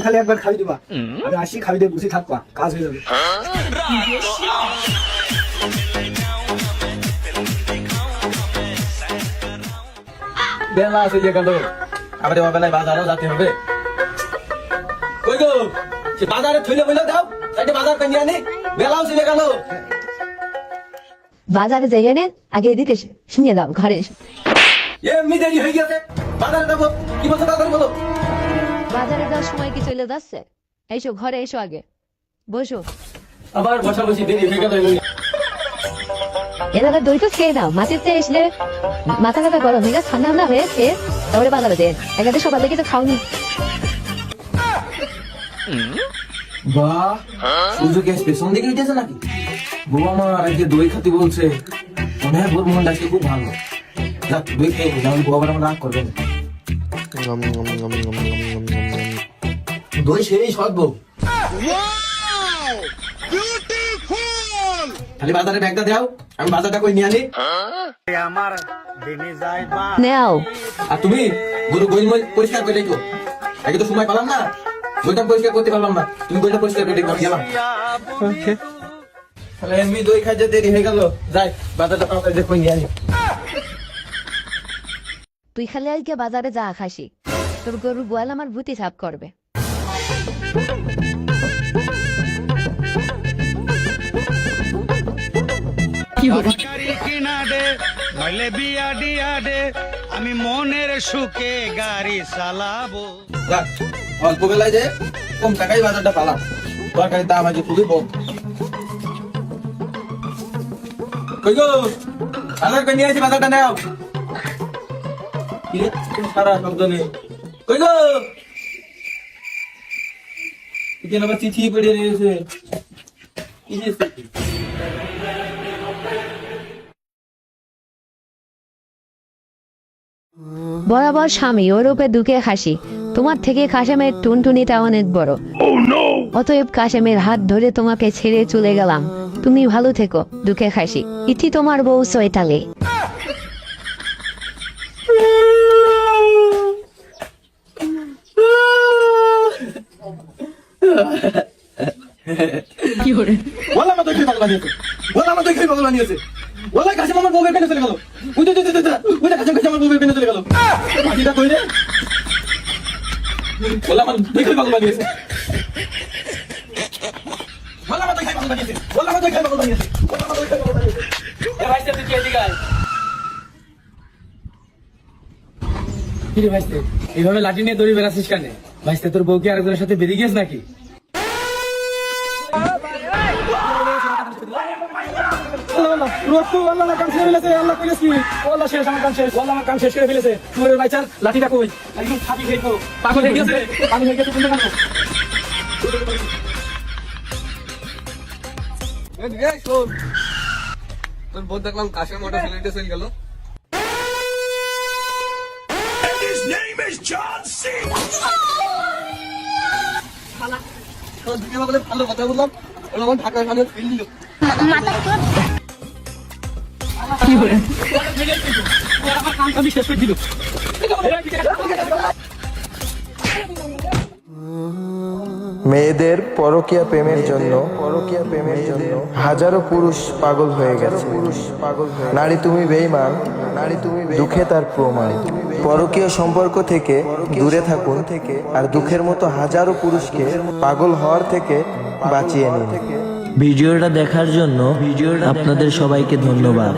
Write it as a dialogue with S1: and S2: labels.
S1: খালি একবার খাবি দিবা, আমি আসি খাবি দিয়ে বসে থাকবা, কাজ হয়ে যাবে। বেলা আছে যে গেল, আবার বেলায় বাজারও যেতে হবে। কই গো, সে বাজারে থইলে বইলে দাও, তাইতে বাজার পেয়ে আনি। বেলাও চলে গেল।
S2: বাজারে যাইয়ে নেন, আগে এদিকে শুনিয়ে দাও ঘরে এসে।
S1: এমনি দেরি হয়ে গেছে, বাজারে যাবো। কি বলছো তাড়াতাড়ি বলো।
S2: বাজারে যাওয়ার সময় কি চলে যাচ্ছে? এসো ঘরে এসো, আগে বসো।
S1: আবার বসা বসি দেরি হয়ে গেল।
S2: এলাকার দই তো খেয়ে দাও, মাছের চেয়ে এসলে মাথা ব্যথা গরম হয়ে গেছে, ঠান্ডা ঠান্ডা হয়ে খেয়ে তারপরে বাজারে দেন। একাতে সকাল থেকে তো খাওনি।
S1: বাহ, সুযোগ পেছন দিকে উঠেছে নাকি? বউ আমার আজকে দই খাতে বলছে, মনে হয় ওর মনটা আজকে খুব ভালো। যাক, দই খেয়ে যেমন বউ আবার আমার রাগ করবে না। দই সেই সৎ বউ। খালি বাজারে ব্যাগটা দাও, আমি বাজারটা করে নিয়ে আনি।
S2: নেও।
S1: আর তুমি গরু গই পরিষ্কার করে রেখো। আগে তো সময় পেলাম না, গইটা পরিষ্কার করতে পারলাম না। তুমি গইটা পরিষ্কার করে রেখো, আমি গেলাম। তাহলে এমনি দই খাইতে দেরি হয়ে গেল, যাই বাজারটা তাড়াতাড়ি করে নিয়ে আনি।
S2: তুই খালি আজকে বাজারে যা খাসি, তোর গরুর গোয়াল আমার ভূতি সাফ করবে।
S3: আমি মনের সুখে গাড়ি চালাবো।
S1: অল্প বেলায় যে কম টাকায় বাজারটা পালাম, তরকারির দাম আছে খুবই কম। কই গো, বাজার করে নিয়ে আসি, বাজারটা নাও। সারা শব্দ নেই। কই গো, এখানে আবার চিঠি পড়ে রয়েছে।
S2: বরাবর স্বামী ওরূপে দুঃখে খাসি, তোমার থেকে কাশেমের টুনটুনিটা অনেক বড়। অতএব কাশেমের হাত ধরে তোমাকে ছেড়ে চলে গেলাম। তুমি ভালো থেকো দুঃখে খাসি। ইতি তোমার বউ চৈতালি।
S1: কি করে বললাম তো কি পাগল বানিয়েছে, বললাম তো কি পাগল বানিয়েছে। বললাই কাশেম আমার বউয়ের পেনে চলে গেল। ওইটা কাশেম আমার বউয়ের পেনে চলে গেল। বাকিটা কই রে? বললাম তুই কি পাগল বানিয়েছে, বললাম তো কি পাগল বানিয়েছে, বললাম তো কি পাগল বানিয়েছে, বললাম তো কি পাগল বানিয়েছে। এ ভাইস্তে তুই কি এদিকে আয়। কি রে ভাইস্তে, এইভাবে লাঠি নিয়ে দড়ি বেড়াচ্ছিস কেন? ভাইস্তে তোর বউ কি আরেকজনের সাথে বেরিয়ে গিয়েছ নাকি? লাঠিটা কই একদম ছাপি খেয়ে পাগল হয়ে গেছে, পাগল হয়ে গেছে। তোর বোধ দেখলাম কাশের মোটা সিলেটে চলে গেল। ভালো কথা বললাম, ঢাকার সামনে ফেল দিল।
S4: মেয়েদের পরকীয়া প্রেমের জন্য হাজারো পুরুষ পাগল হয়ে গেছে। নারী তুমি বেঈমান, নারী তুমি দুঃখে তার প্রমাণ। পরকীয়া সম্পর্ক থেকে দূরে থাকুন, আর দুঃখের মতো হাজারো পুরুষকে পাগল হওয়ার থেকে বাঁচিয়ে নিন।
S5: ভিডিওটা দেখার জন্য আপনাদের সবাইকে ধন্যবাদ।